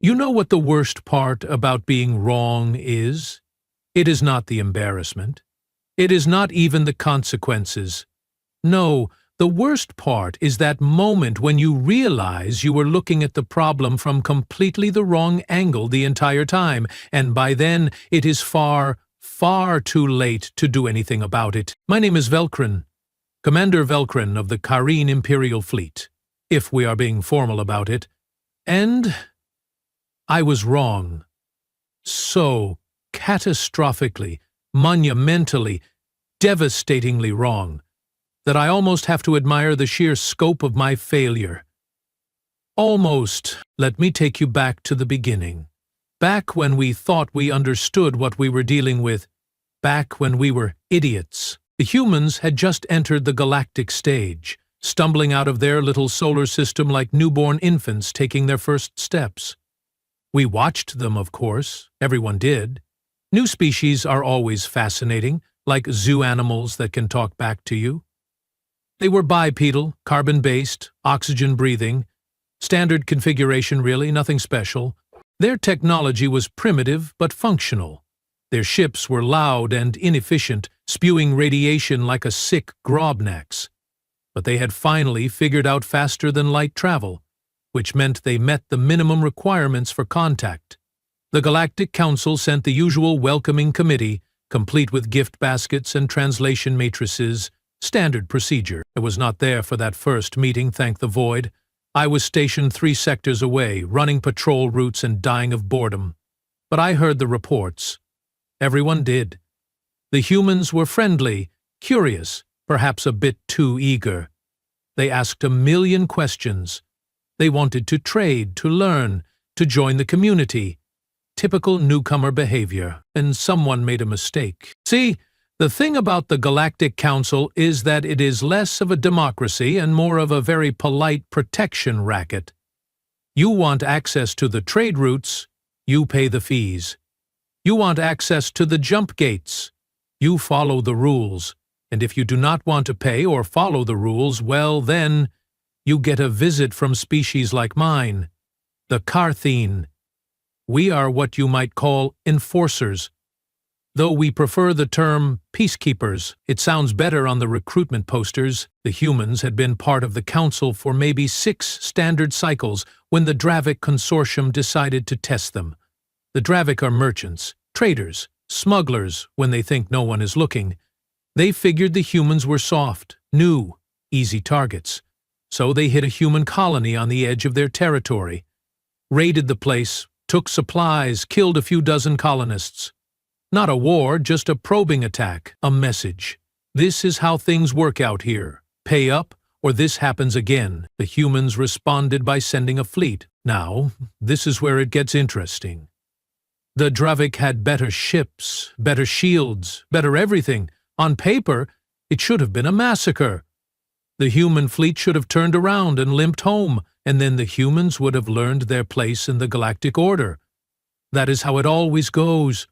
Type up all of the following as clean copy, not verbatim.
You know what the worst part about being wrong is? It is not the embarrassment. It is not even the consequences. No, the worst part is that moment when you realize you were looking at the problem from completely the wrong angle the entire time, and by then it is far, far too late to do anything about it. My name is Velkrin, Commander Velkrin of the Kareen Imperial Fleet, if we are being formal about it. And I was wrong. So catastrophically, monumentally, devastatingly wrong, that I almost have to admire the sheer scope of my failure. Almost. Let me take you back to the beginning. Back when we thought we understood what we were dealing with. Back when we were idiots. The humans had just entered the galactic stage, stumbling out of their little solar system like newborn infants taking their first steps. We watched them, of course. Everyone did. New species are always fascinating, like zoo animals that can talk back to you. They were bipedal, carbon-based, oxygen-breathing. Standard configuration really, nothing special. Their technology was primitive but functional. Their ships were loud and inefficient, spewing radiation like a sick grobnax. But they had finally figured out faster-than-light travel, which meant they met the minimum requirements for contact. The Galactic Council sent the usual welcoming committee, complete with gift baskets and translation matrices, standard procedure. I was not there for that first meeting, thank the void. I was stationed 3 sectors away, running patrol routes and dying of boredom. But I heard the reports. Everyone did. The humans were friendly, curious, perhaps a bit too eager. They asked a million questions. They wanted to trade, to learn, to join the community. Typical newcomer behavior, and someone made a mistake. See, the thing about the Galactic Council is that it is less of a democracy and more of a very polite protection racket. You want access to the trade routes, you pay the fees. You want access to the jump gates, you follow the rules. And if you do not want to pay or follow the rules, well then, you get a visit from species like mine, the Kartheen. We are what you might call enforcers. Though we prefer the term peacekeepers, it sounds better on the recruitment posters. The humans had been part of the council for maybe 6 standard cycles when the Dravik Consortium decided to test them. The Dravik are merchants, traders, smugglers when they think no one is looking. They figured the humans were soft, new, easy targets. So they hit a human colony on the edge of their territory, raided the place, took supplies, killed a few dozen colonists. Not a war, just a probing attack, a message. This is how things work out here. Pay up, or this happens again. The humans responded by sending a fleet. Now, this is where it gets interesting. The Dravik had better ships, better shields, better everything. On paper, it should have been a massacre. The human fleet should have turned around and limped home, and then the humans would have learned their place in the galactic order. That is how it always goes.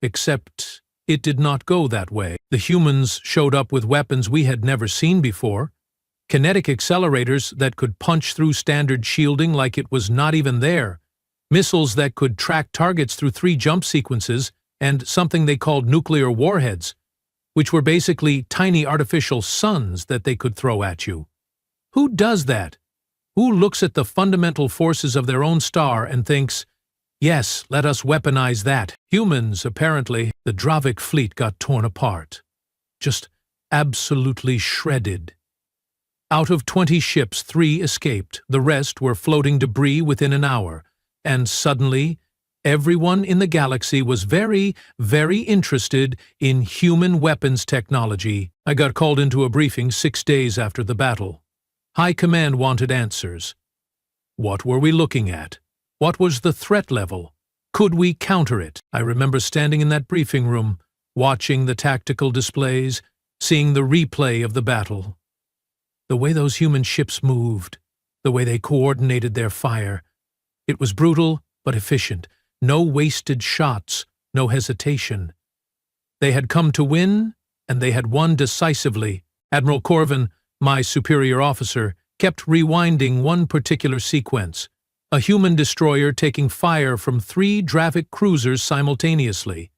Except it did not go that way. The humans showed up with weapons we had never seen before. Kinetic accelerators that could punch through standard shielding like it was not even there. Missiles that could track targets through 3 jump sequences, and something they called nuclear warheads, which were basically tiny artificial suns that they could throw at you. Who does that? Who looks at the fundamental forces of their own star and thinks, yes, let us weaponize that? Humans, apparently. The Dravik fleet got torn apart. Just absolutely shredded. Out of 20 ships, 3 escaped. The rest were floating debris within an hour. And suddenly, everyone in the galaxy was very, very interested in human weapons technology. I got called into a briefing 6 days after the battle. High Command wanted answers. What were we looking at? What was the threat level? Could we counter it? I remember standing in that briefing room, watching the tactical displays, seeing the replay of the battle. The way those human ships moved, the way they coordinated their fire. It was brutal but efficient. No wasted shots, no hesitation. They had come to win, and they had won decisively. Admiral Corvin, my superior officer, kept rewinding one particular sequence, a human destroyer taking fire from 3 Dravik cruisers simultaneously.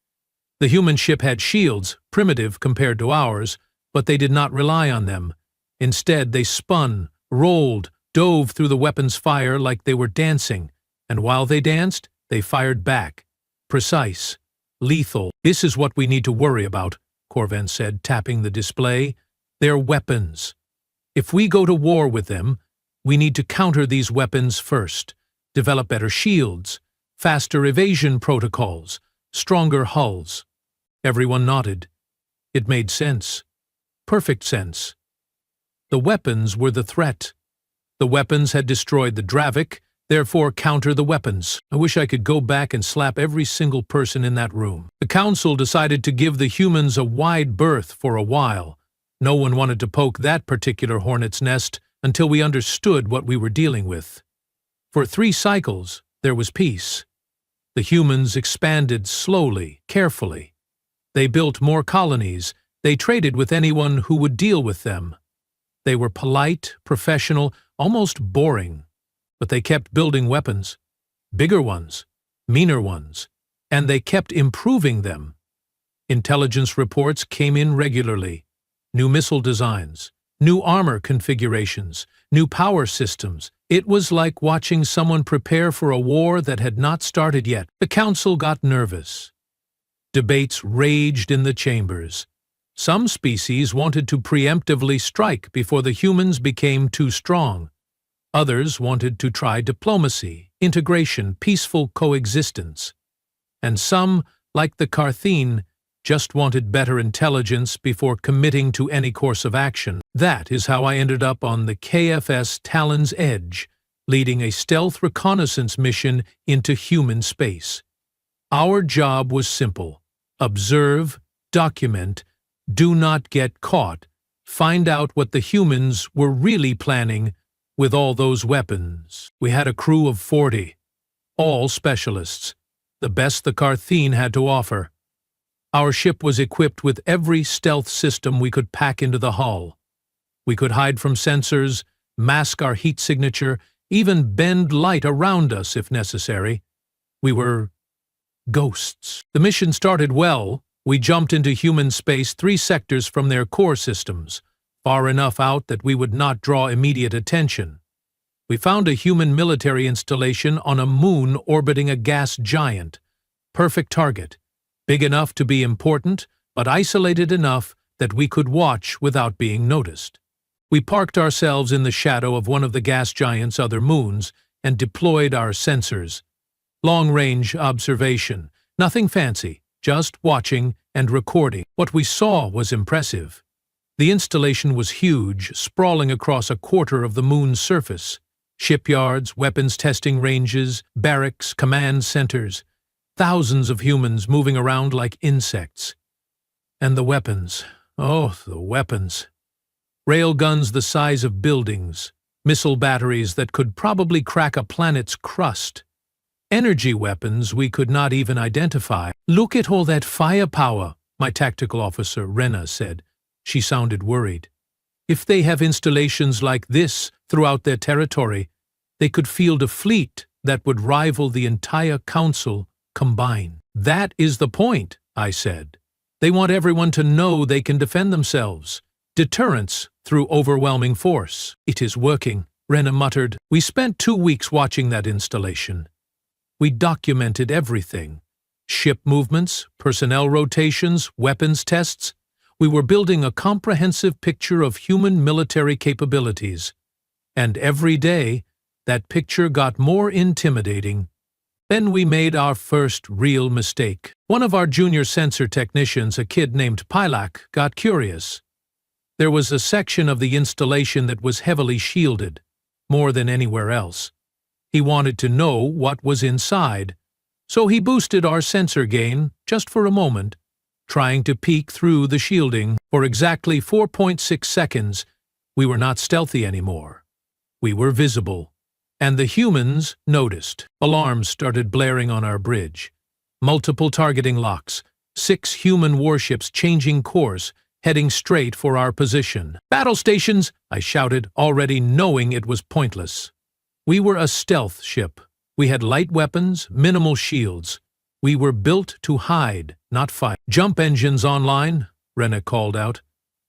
The human ship had shields, primitive compared to ours, but they did not rely on them. Instead, they spun, rolled, dove through the weapon's fire like they were dancing, and while they danced, they fired back. Precise. Lethal. This is what we need to worry about, Corvan said, tapping the display. They're weapons. If we go to war with them, we need to counter these weapons first, develop better shields, faster evasion protocols, stronger hulls. Everyone nodded. It made sense. Perfect sense. The weapons were the threat. The weapons had destroyed the Dravik, therefore counter the weapons. I wish I could go back and slap every single person in that room. The council decided to give the humans a wide berth for a while. No one wanted to poke that particular hornet's nest until we understood what we were dealing with. For 3 cycles, there was peace. The humans expanded slowly, carefully. They built more colonies. They traded with anyone who would deal with them. They were polite, professional, almost boring. But they kept building weapons. Bigger ones, meaner ones. And they kept improving them. Intelligence reports came in regularly. New missile designs, new armor configurations, new power systems. It was like watching someone prepare for a war that had not started yet. The council got nervous. Debates raged in the chambers. Some species wanted to preemptively strike before the humans became too strong. Others wanted to try diplomacy, integration, peaceful coexistence. And some, like the Carthene, just wanted better intelligence before committing to any course of action. That is how I ended up on the KFS Talon's Edge, leading a stealth reconnaissance mission into human space. Our job was simple: observe, document, do not get caught, find out what the humans were really planning with all those weapons. We had a crew of 40, all specialists, the best the Carthene had to offer. Our ship was equipped with every stealth system we could pack into the hull. We could hide from sensors, mask our heat signature, even bend light around us if necessary. We were ghosts. The mission started well. We jumped into human space 3 sectors from their core systems, far enough out that we would not draw immediate attention. We found a human military installation on a moon orbiting a gas giant. Perfect target. Big enough to be important, but isolated enough that we could watch without being noticed. We parked ourselves in the shadow of one of the gas giant's other moons and deployed our sensors. Long-range observation. Nothing fancy, just watching and recording. What we saw was impressive. The installation was huge, sprawling across a quarter of the moon's surface. Shipyards, weapons testing ranges, barracks, command centers. Thousands of humans moving around like insects. And the weapons. Oh, the weapons. Railguns the size of buildings. Missile batteries that could probably crack a planet's crust. Energy weapons we could not even identify. "Look at all that firepower," my tactical officer, Rena, said. She sounded worried. "If they have installations like this throughout their territory, they could field a fleet that would rival the entire council combined." "That is the point," I said. "They want everyone to know they can defend themselves. Deterrence through overwhelming force." "It is working," Rena muttered. We spent 2 weeks watching that installation. We documented everything. Ship movements, personnel rotations, weapons tests. We were building a comprehensive picture of human military capabilities. And every day, that picture got more intimidating. Then we made our first real mistake. One of our junior sensor technicians, a kid named Pilak, got curious. There was a section of the installation that was heavily shielded, more than anywhere else. He wanted to know what was inside, so he boosted our sensor gain just for a moment, trying to peek through the shielding. For exactly 4.6 seconds, we were not stealthy anymore. We were visible. And the humans noticed. Alarms started blaring on our bridge. Multiple targeting locks. 6 human warships changing course, heading straight for our position. "Battle stations!" I shouted, already knowing it was pointless. We were a stealth ship, We had light weapons, minimal shields. We were built to hide, not fight. "Jump engines online," Rena called out.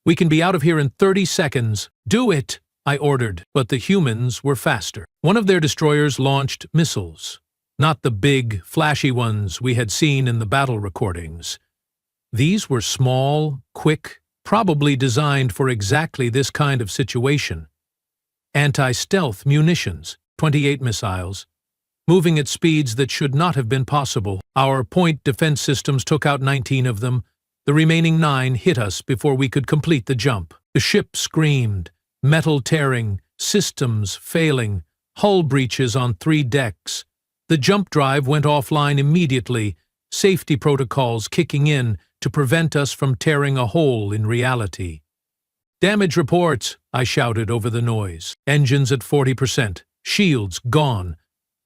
"We can be out of here in 30 seconds. Do it," I ordered, but the humans were faster. One of their destroyers launched missiles. Not the big, flashy ones we had seen in the battle recordings. These were small, quick, probably designed for exactly this kind of situation. Anti-stealth munitions, 28 missiles, moving at speeds that should not have been possible. Our point defense systems took out 19 of them. The remaining 9 hit us before we could complete the jump. The ship screamed, metal tearing, systems failing, hull breaches on 3 decks. The jump drive went offline immediately, safety protocols kicking in to prevent us from tearing a hole in reality. "Damage reports," I shouted over the noise. "Engines at 40%, shields gone,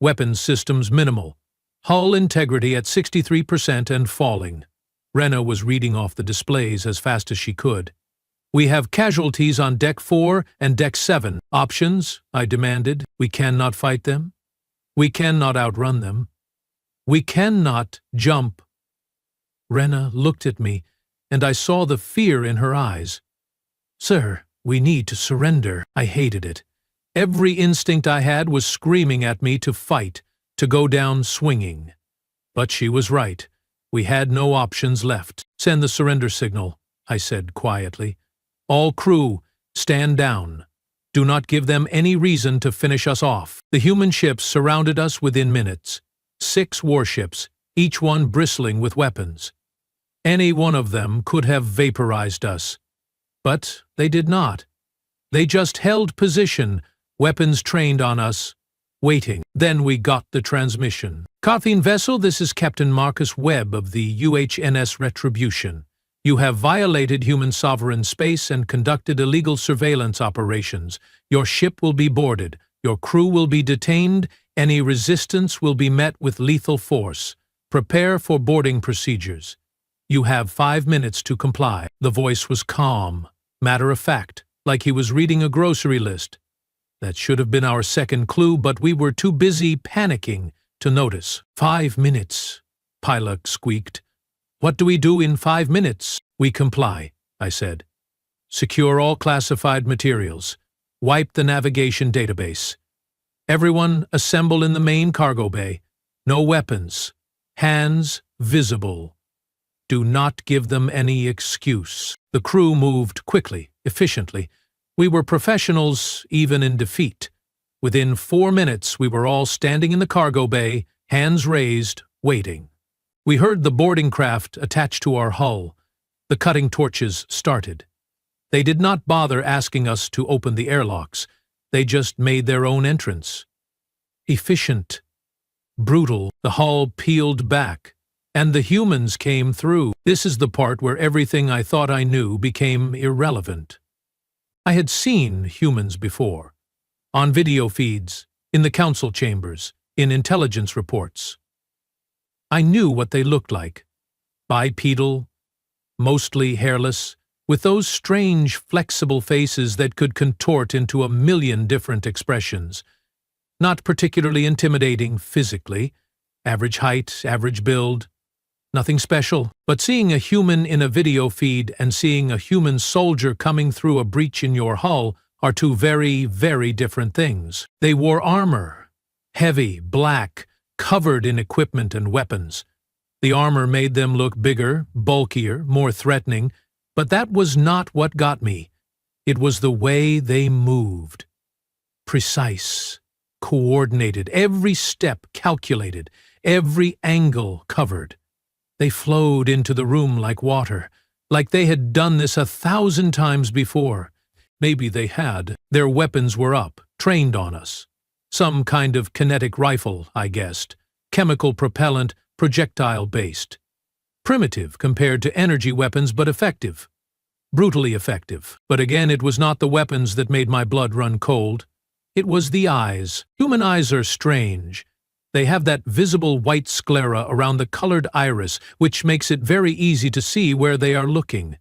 weapons systems minimal, hull integrity at 63% and falling." Rena was reading off the displays as fast as she could. "We have casualties on Deck 4 and Deck 7. Options?" I demanded. "We cannot fight them. We cannot outrun them. We cannot jump." Rena looked at me, and I saw the fear in her eyes. "Sir, we need to surrender." I hated it. Every instinct I had was screaming at me to fight, to go down swinging. But she was right. We had no options left. "Send the surrender signal," I said quietly. "All crew, stand down. Do not give them any reason to finish us off." The human ships surrounded us within minutes. 6 warships, each one bristling with weapons. Any one of them could have vaporized us. But they did not. They just held position, weapons trained on us, waiting. Then we got the transmission. "Carthene vessel, this is Captain Marcus Webb of the UHNS Retribution. You have violated human sovereign space and conducted illegal surveillance operations. Your ship will be boarded. Your crew will be detained. Any resistance will be met with lethal force. Prepare for boarding procedures. You have 5 minutes to comply." The voice was calm, matter-of-fact, like he was reading a grocery list. That should have been our second clue, but we were too busy panicking to notice. 5 minutes, Pilot squeaked. "What do we do in 5 minutes?" "We comply," I said. "Secure all classified materials. Wipe the navigation database. Everyone assemble in the main cargo bay. No weapons. Hands visible. Do not give them any excuse." The crew moved quickly, efficiently. We were professionals even in defeat. Within 4 minutes we were all standing in the cargo bay, hands raised, waiting. We heard the boarding craft attached to our hull. The cutting torches started. They did not bother asking us to open the airlocks. They just made their own entrance. Efficient. Brutal. The hull peeled back, and the humans came through. This is the part where everything I thought I knew became irrelevant. I had seen humans before. On video feeds, in the council chambers, in intelligence reports. I knew what they looked like. Bipedal, mostly hairless, with those strange, flexible faces that could contort into a million different expressions. Not particularly intimidating physically, average height, average build, nothing special. But seeing a human in a video feed and seeing a human soldier coming through a breach in your hull are two very, very different things. They wore armor, heavy, black, covered in equipment and weapons. The armor made them look bigger, bulkier, more threatening, but that was not what got me. It was the way they moved. Precise, coordinated, every step calculated, every angle covered. They flowed into the room like water, like they had done this 1,000 times before. Maybe they had. Their weapons were up, trained on us. Some kind of kinetic rifle, I guessed. Chemical propellant, projectile-based. Primitive compared to energy weapons, but effective. Brutally effective. But again, it was not the weapons that made my blood run cold. It was the eyes. Human eyes are strange. They have that visible white sclera around the colored iris, which makes it very easy to see where they are looking.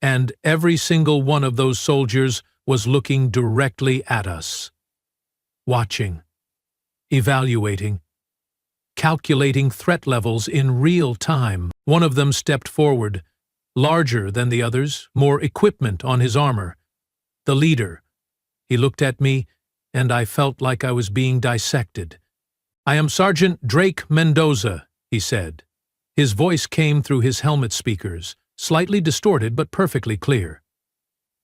And every single one of those soldiers was looking directly at us. Watching. evaluating, calculating threat levels in real time. One of them stepped forward, larger than the others, more equipment on his armor. The leader. He looked at me, and I felt like I was being dissected. "I am Sergeant Drake Mendoza," he said. His voice came through his helmet speakers, slightly distorted but perfectly clear.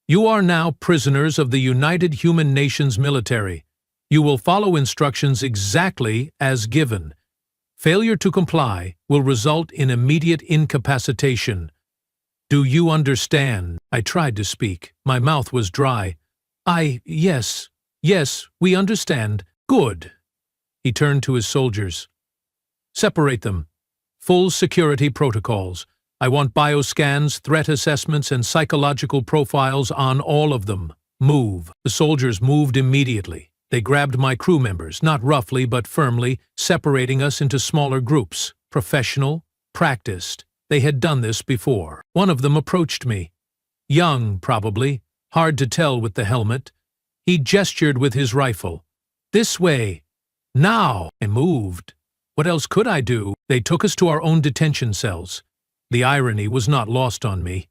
"You are now prisoners of the United Human Nations military. You will follow instructions exactly as given. Failure to comply will result in immediate incapacitation. Do you understand?" I tried to speak. My mouth was dry. Yes, we understand. Good." He turned to his soldiers. "Separate them. Full security protocols. I want bioscans, threat assessments, and psychological profiles on all of them. Move." The soldiers moved immediately. They grabbed my crew members, not roughly but firmly, separating us into smaller groups. Professional, practiced. They had done this before. One of them approached me. Young, probably, hard to tell with the helmet. He gestured with his rifle. "This way. Now!" I moved. What else could I do? They took us to our own detention cells. The irony was not lost on me.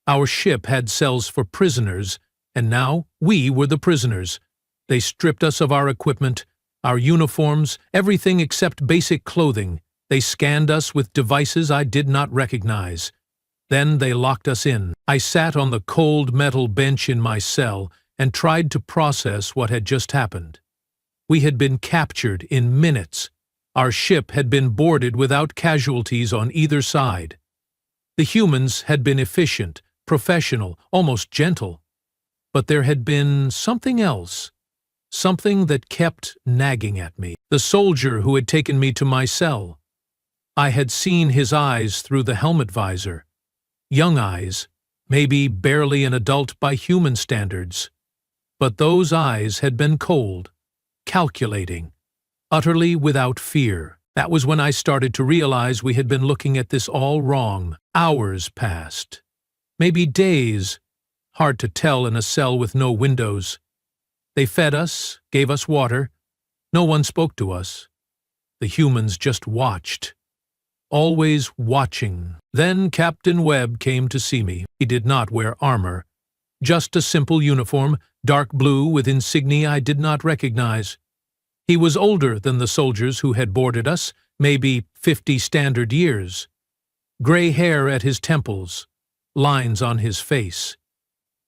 Our ship had cells for prisoners, and now we were the prisoners. They stripped us of our equipment, our uniforms, everything except basic clothing. They scanned us with devices I did not recognize. Then they locked us in. I sat on the cold metal bench in my cell and tried to process what had just happened. We had been captured in minutes. Our ship had been boarded without casualties on either side. The humans had been efficient, professional, almost gentle. But there had been something else. Something that kept nagging at me. The soldier who had taken me to my cell. I had seen his eyes through the helmet visor. Young eyes, maybe barely an adult by human standards. But those eyes had been cold, calculating, utterly without fear. That was when I started to realize we had been looking at this all wrong. Hours passed. Maybe days. Hard to tell in a cell with no windows. They fed us, gave us water. No one spoke to us. The humans just watched. Always watching. Then Captain Webb came to see me. He did not wear armor. Just a simple uniform, dark blue with insignia I did not recognize. He was older than the soldiers who had boarded us, maybe 50 standard years. Gray hair at his temples, lines on his face.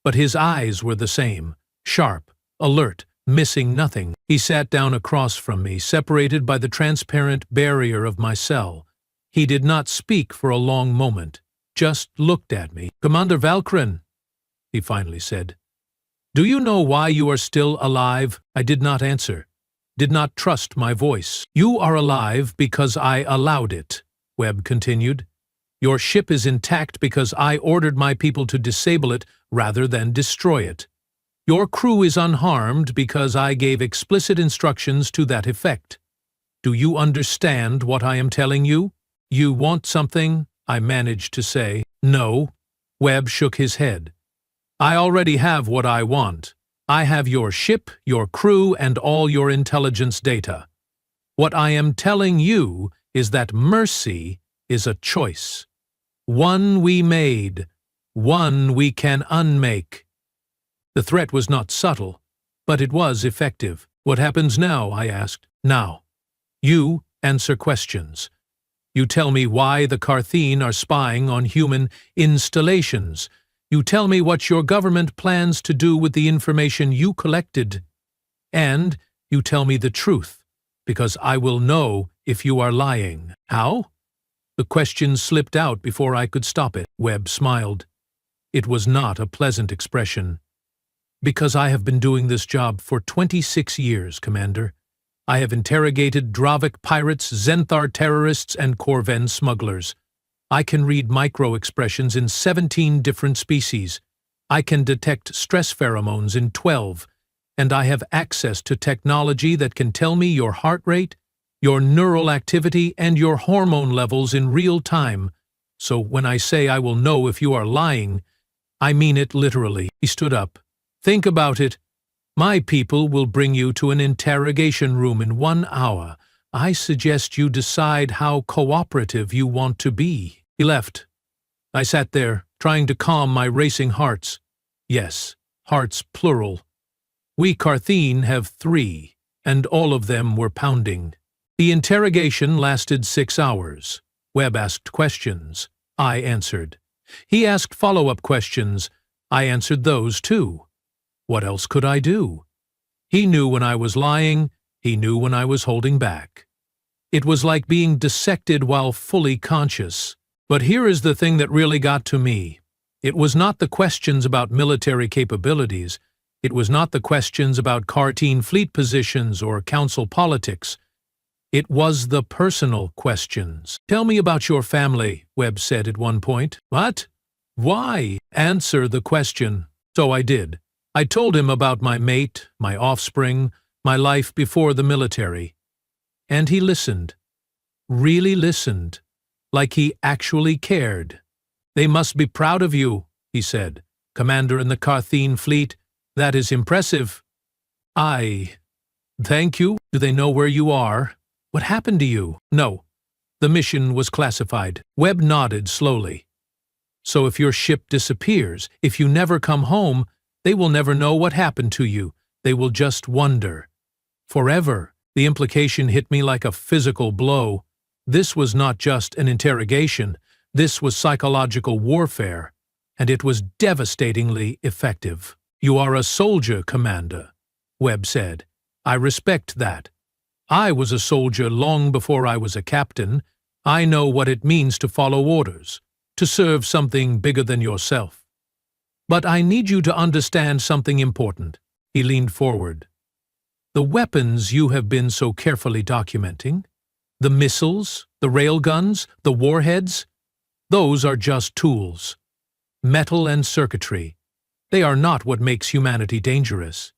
But his eyes were the same, sharp, alert, missing nothing. He sat down across from me, separated by the transparent barrier of my cell. He did not speak for a long moment, just looked at me. "Commander Valkyrin," he finally said, "do you know why you are still alive?" I did not answer, did not trust my voice. "You are alive because I allowed it," Webb continued. "Your ship is intact because I ordered my people to disable it rather than destroy it. Your crew is unharmed because I gave explicit instructions to that effect. Do you understand what I am telling you?" "You want something?" I managed to say. "No." Webb shook his head. "I already have what I want. I have your ship, your crew, and all your intelligence data. What I am telling you is that mercy is a choice. One we made, one we can unmake." The threat was not subtle, but it was effective. "What happens now?" I asked. "Now. You answer questions. You tell me why the Carthene are spying on human installations. You tell me what your government plans to do with the information you collected. And you tell me the truth, because I will know if you are lying." "How?" The question slipped out before I could stop it. Webb smiled. It was not a pleasant expression. "Because I have been doing this job for 26 years, Commander. I have interrogated Dravik pirates, Zenthar terrorists, and Corven smugglers. I can read micro-expressions in 17 different species. I can detect stress pheromones in 12, and I have access to technology that can tell me your heart rate, your neural activity, and your hormone levels in real time. So when I say I will know if you are lying, I mean it literally." He stood up. "Think about it. My people will bring you to an interrogation room in 1 hour. I suggest you decide how cooperative you want to be." He left. I sat there, trying to calm my racing hearts. Yes, hearts plural. We Carthene have 3, and all of them were pounding. The interrogation lasted 6 hours. Webb asked questions. I answered. He asked follow-up questions. I answered those too. What else could I do? He knew when I was lying. He knew when I was holding back. It was like being dissected while fully conscious. But here is the thing that really got to me. It was not the questions about military capabilities. It was not the questions about Carthene fleet positions or council politics. It was the personal questions. "Tell me about your family," Webb said at one point. "What? Why?" "Answer the question." So I did. I told him about my mate, my offspring, my life before the military. And he listened. Really listened. Like he actually cared. "They must be proud of you," he said. "Commander in the Carthene fleet. That is impressive." Thank you. Do they know where you are? What happened to you?" "No. The mission was classified." Webb nodded slowly. "So if your ship disappears, if you never come home, they will never know what happened to you. They will just wonder. Forever." The implication hit me like a physical blow. This was not just an interrogation. This was psychological warfare, and it was devastatingly effective. "You are a soldier, Commander," Webb said. "I respect that. I was a soldier long before I was a captain. I know what it means to follow orders, to serve something bigger than yourself. But I need you to understand something important." He leaned forward. "The weapons you have been so carefully documenting, the missiles, the railguns, the warheads, those are just tools. Metal and circuitry. They are not what makes humanity dangerous.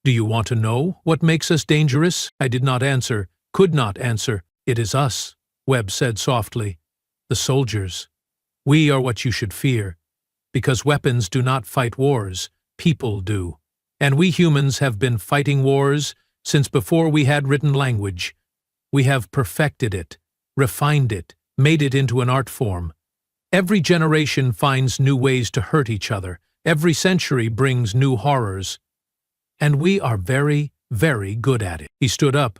Do you want to know what makes us dangerous?" I did not answer, could not answer. "It is us," Webb said softly. "The soldiers. We are what you should fear. Because weapons do not fight wars, people do. And we humans have been fighting wars since before we had written language. We have perfected it, refined it, made it into an art form. Every generation finds new ways to hurt each other. Every century brings new horrors. And we are very, very good at it." He stood up.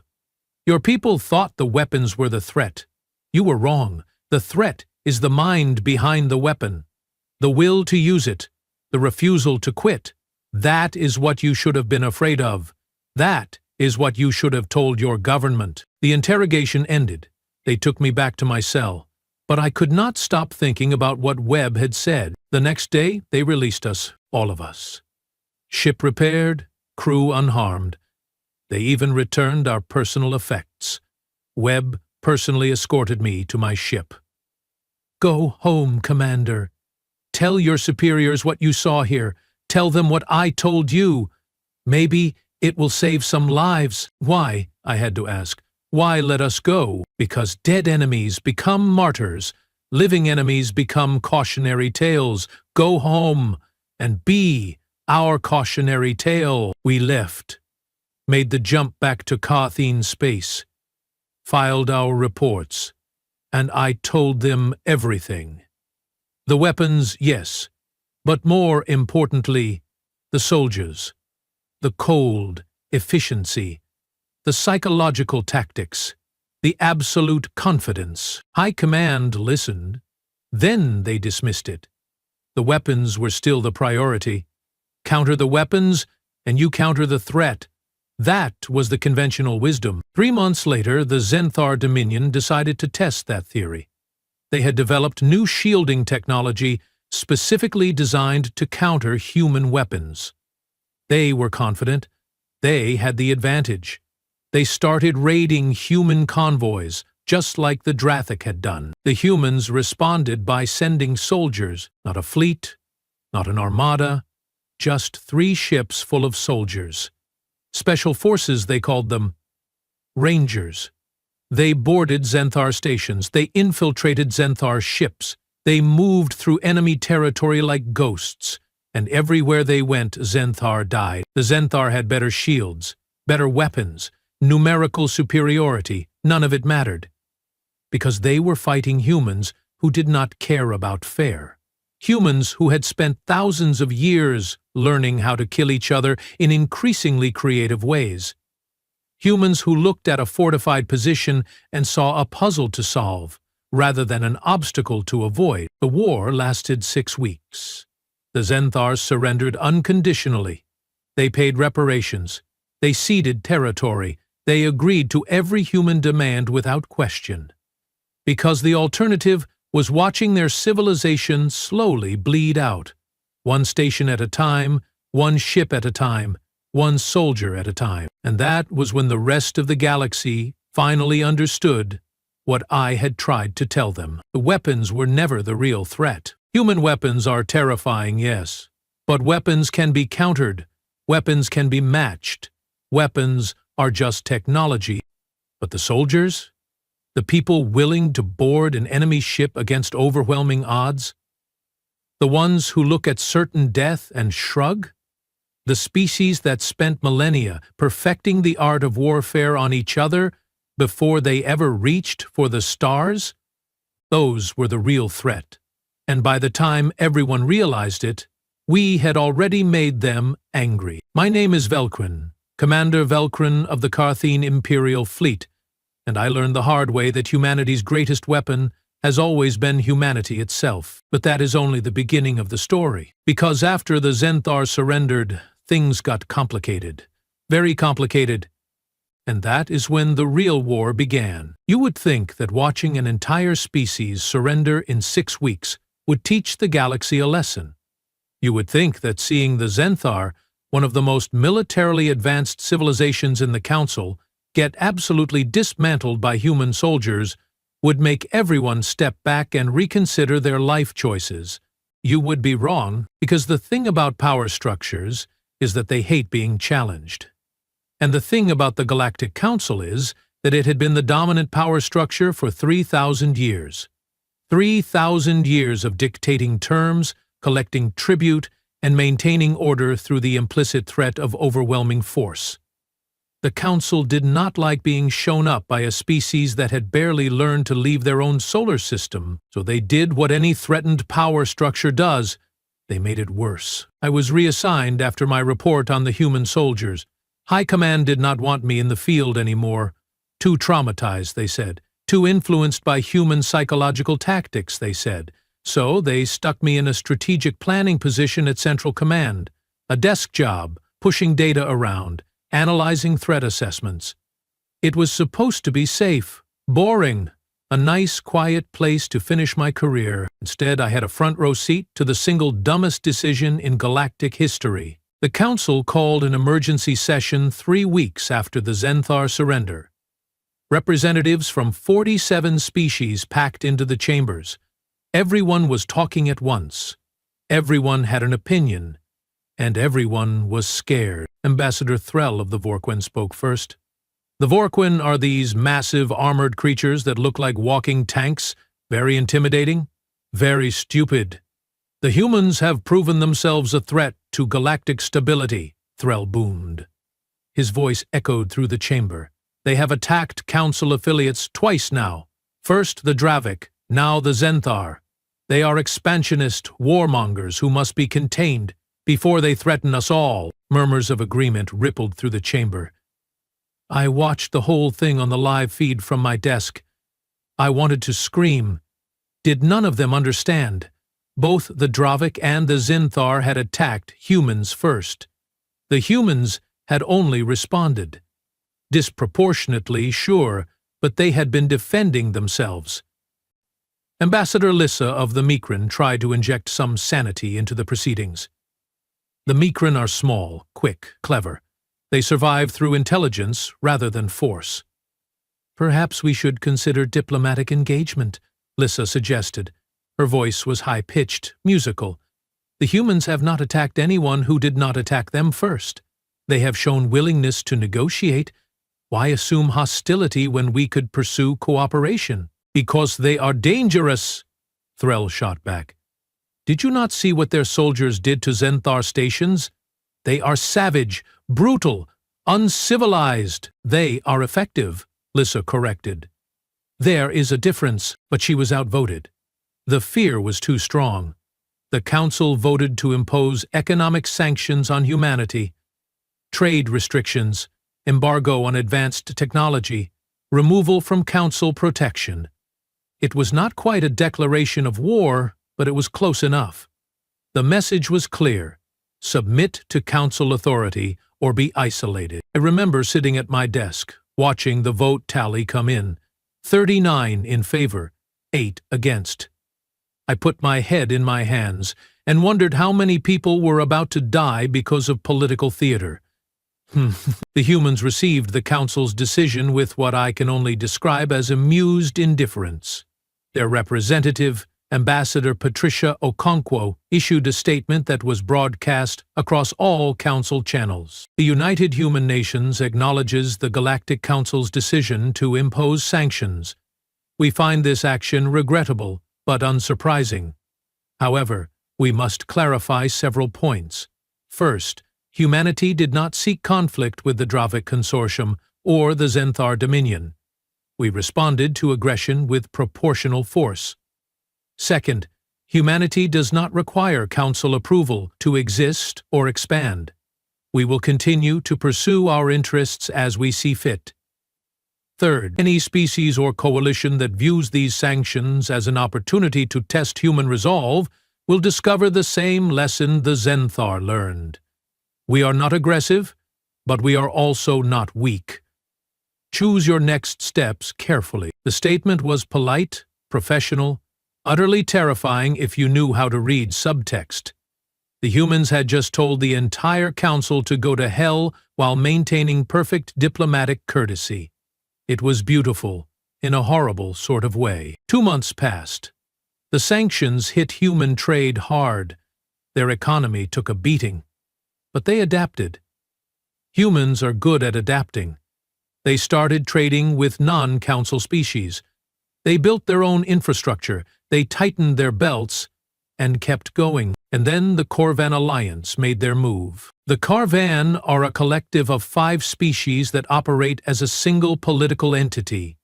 "Your people thought the weapons were the threat. You were wrong. The threat is the mind behind the weapon. The will to use it, the refusal to quit. That is what you should have been afraid of. That is what you should have told your government." The interrogation ended. They took me back to my cell. But I could not stop thinking about what Webb had said. The next day, they released us, all of us. Ship repaired, crew unharmed. They even returned our personal effects. Webb personally escorted me to my ship. "Go home, Commander. Tell your superiors what you saw here. Tell them what I told you. Maybe it will save some lives." "Why?" I had to ask. "Why let us go?" "Because dead enemies become martyrs. Living enemies become cautionary tales. Go home and be our cautionary tale." We left, made the jump back to Carthene space, filed our reports, and I told them everything. The weapons, yes, but more importantly, the soldiers, the cold efficiency, the psychological tactics, the absolute confidence. High Command listened. Then they dismissed it. The weapons were still the priority. Counter the weapons, and you counter the threat. That was the conventional wisdom. 3 months later, the Zenthar Dominion decided to test that theory. They had developed new shielding technology specifically designed to counter human weapons. They were confident. They had the advantage. They started raiding human convoys, just like the Drathic had done. The humans responded by sending soldiers, not a fleet, not an armada, just 3 ships full of soldiers. Special forces, they called them. Rangers. They boarded Zenthar stations. They infiltrated Zenthar ships. They moved through enemy territory like ghosts. and everywhere they went Zenthar died. The Zenthar had better shields, better weapons, numerical superiority, none of it mattered. Because they were fighting humans who did not care about fair. Humans who had spent thousands of years learning how to kill each other in increasingly creative ways. Humans who looked at a fortified position and saw a puzzle to solve, rather than an obstacle to avoid. The war lasted 6 weeks. The Zenthars surrendered unconditionally. They paid reparations. They ceded territory. They agreed to every human demand without question. Because the alternative was watching their civilization slowly bleed out, one station at a time, one ship at a time, one soldier at a time. And that was when the rest of the galaxy finally understood what I had tried to tell them. The weapons were never the real threat. Human weapons are terrifying, yes, but weapons can be countered. Weapons can be matched. Weapons are just technology. But the soldiers? The people willing to board an enemy ship against overwhelming odds? The ones who look at certain death and shrug? The species that spent millennia perfecting the art of warfare on each other before they ever reached for the stars? Those were the real threat. And by the time everyone realized it, we had already made them angry. My name is Velcrin, Commander Velcrin of the Carthene Imperial Fleet, and I learned the hard way that humanity's greatest weapon has always been humanity itself. But that is only the beginning of the story. Because after the Zenthar surrendered, things got complicated. Very complicated. And that is when the real war began. You would think that watching an entire species surrender in 6 weeks would teach the galaxy a lesson. You would think that seeing the Zenthar, one of the most militarily advanced civilizations in the Council, get absolutely dismantled by human soldiers would make everyone step back and reconsider their life choices. You would be wrong, because the thing about power structures is that they hate being challenged. And the thing about the Galactic Council is that it had been the dominant power structure for 3,000 years. 3,000 years of dictating terms, collecting tribute, and maintaining order through the implicit threat of overwhelming force. The Council did not like being shown up by a species that had barely learned to leave their own solar system, so they did what any threatened power structure does. They made it worse. I was reassigned after my report on the human soldiers. High Command did not want me in the field anymore. Too traumatized, they said. Too influenced by human psychological tactics, they said. So they stuck me in a strategic planning position at Central Command. A desk job, pushing data around, analyzing threat assessments. It was supposed to be safe, boring, a nice, quiet place to finish my career. Instead, I had a front row seat to the single dumbest decision in galactic history. The Council called an emergency session 3 weeks after the Zenthar surrender. Representatives from 47 species packed into the chambers. Everyone was talking at once. Everyone had an opinion. And everyone was scared. Ambassador Threll of the Vorquin spoke first. The Vorquin are these massive armored creatures that look like walking tanks, very intimidating, very stupid. The humans have proven themselves a threat to galactic stability, Threll boomed. His voice echoed through the chamber. They have attacked Council affiliates twice now. First the Dravik, now the Zenthar. They are expansionist warmongers who must be contained before they threaten us all. Murmurs of agreement rippled through the chamber. I watched the whole thing on the live feed from my desk. I wanted to scream. Did none of them understand? Both the Dravik and the Zenthar had attacked humans first. The humans had only responded. Disproportionately, sure, but they had been defending themselves. Ambassador Lissa of the Mikran tried to inject some sanity into the proceedings. The Mikran are small, quick, clever. They survive through intelligence rather than force. Perhaps we should consider diplomatic engagement, Lissa suggested. Her voice was high-pitched, musical. The humans have not attacked anyone who did not attack them first. They have shown willingness to negotiate. Why assume hostility when we could pursue cooperation? Because they are dangerous, Threll shot back. Did you not see what their soldiers did to Zenthar stations? They are savage, brutal, uncivilized. They are effective, Lissa corrected. There is a difference, but she was outvoted. The fear was too strong. The Council voted to impose economic sanctions on humanity, trade restrictions, embargo on advanced technology, removal from Council protection. It was not quite a declaration of war, but it was close enough. The message was clear: submit to Council authority or be isolated. I remember sitting at my desk, watching the vote tally come in. 39 in favor, 8 against. I put my head in my hands and wondered how many people were about to die because of political theater. The humans received the Council's decision with what I can only describe as amused indifference. Their representative, Ambassador Patricia Okonkwo, issued a statement that was broadcast across all Council channels. The United Human Nations acknowledges the Galactic Council's decision to impose sanctions. We find this action regrettable, but unsurprising. However, we must clarify several points. First, humanity did not seek conflict with the Dravik Consortium or the Zenthar Dominion. We responded to aggression with proportional force. Second, humanity does not require Council approval to exist or expand. We will continue to pursue our interests as we see fit. Third, any species or coalition that views these sanctions as an opportunity to test human resolve will discover the same lesson the Zenthar learned. We are not aggressive, but we are also not weak. Choose your next steps carefully. The statement was polite, professional, utterly terrifying if you knew how to read subtext. The humans had just told the entire Council to go to hell while maintaining perfect diplomatic courtesy. It was beautiful, in a horrible sort of way. 2 months passed. The sanctions hit human trade hard. Their economy took a beating. But they adapted. Humans are good at adapting. They started trading with non-Council species. They built their own infrastructure, they tightened their belts, and kept going. And then the Corvan Alliance made their move. The Corvan are a collective of 5 species that operate as a single political entity.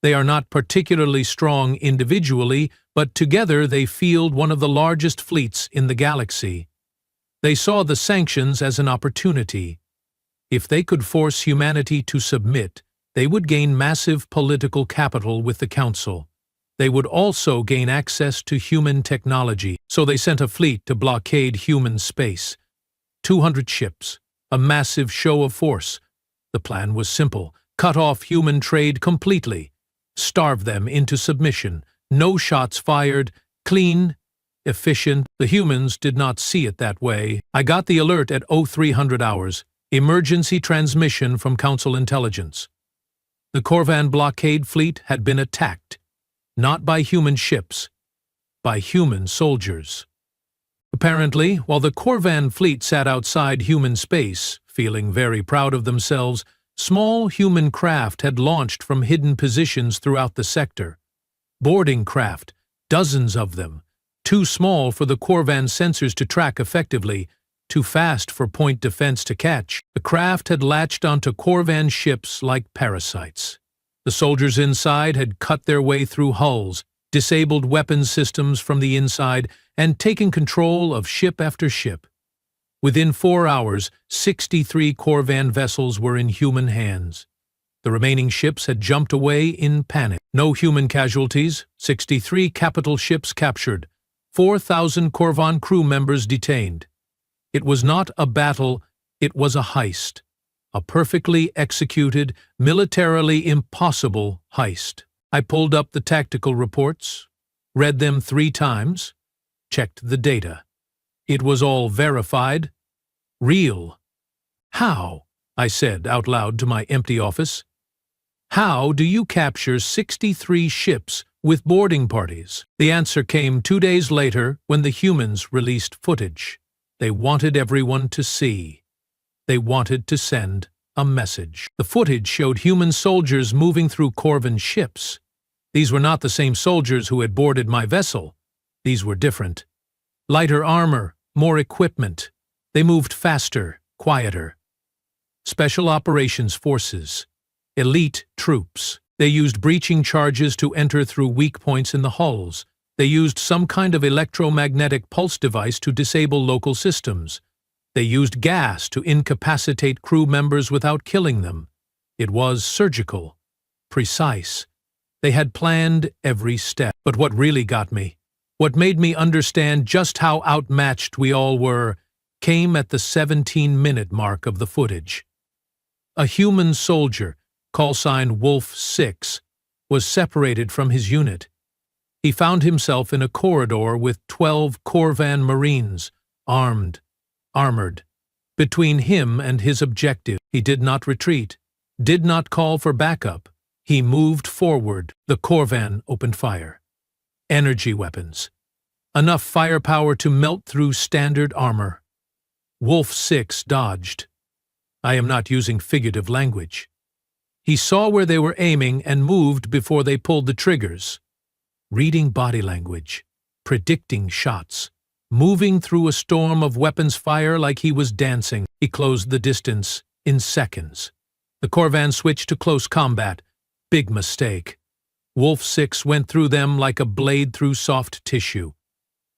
They are not particularly strong individually, but together they field one of the largest fleets in the galaxy. They saw the sanctions as an opportunity. If they could force humanity to submit, they would gain massive political capital with the Council. They would also gain access to human technology, so they sent a fleet to blockade human space. 200 ships, a massive show of force. The plan was simple: cut off human trade completely, starve them into submission, no shots fired, clean, efficient. The humans did not see it that way. I got the alert at 0300 hours, emergency transmission from Council intelligence. The Corvan blockade fleet had been attacked. Not by human ships, by human soldiers. Apparently, while the Corvan fleet sat outside human space, feeling very proud of themselves, small human craft had launched from hidden positions throughout the sector. Boarding craft, dozens of them, too small for the Corvan sensors to track effectively, too fast for point defense to catch. The craft had latched onto Corvan ships like parasites. The soldiers inside had cut their way through hulls, disabled weapons systems from the inside, and taken control of ship after ship. Within 4 hours, 63 Corvan vessels were in human hands. The remaining ships had jumped away in panic. No human casualties, 63 capital ships captured, 4,000 Corvan crew members detained. It was not a battle, it was a heist. A perfectly executed, militarily impossible heist. I pulled up the tactical reports, read them 3 times, checked the data. It was all verified, real. How? I said out loud to my empty office. How do you capture 63 ships with boarding parties? The answer came 2 days later when the humans released footage. They wanted everyone to see. They wanted to send a message. The footage showed human soldiers moving through Corvan ships. These were not the same soldiers who had boarded my vessel. These were different. Lighter armor, more equipment. They moved faster, quieter. Special Operations Forces. Elite troops. They used breaching charges to enter through weak points in the hulls. They used some kind of electromagnetic pulse device to disable local systems. They used gas to incapacitate crew members without killing them. It was surgical, precise. They had planned every step. But what really got me, what made me understand just how outmatched we all were, came at the 17-minute mark of the footage. A human soldier, callsign Wolf 6, was separated from his unit. He found himself in a corridor with 12 Corvan Marines, armed, armored. Between him and his objective, he did not retreat, did not call for backup. He moved forward. The Corvan opened fire. Energy weapons. Enough firepower to melt through standard armor. Wolf 6 dodged. I am not using figurative language. He saw where they were aiming and moved before they pulled the triggers. Reading body language, predicting shots, moving through a storm of weapons fire like he was dancing. He closed the distance in seconds. The Corvan switched to close combat. Big mistake. Wolf 6 went through them like a blade through soft tissue.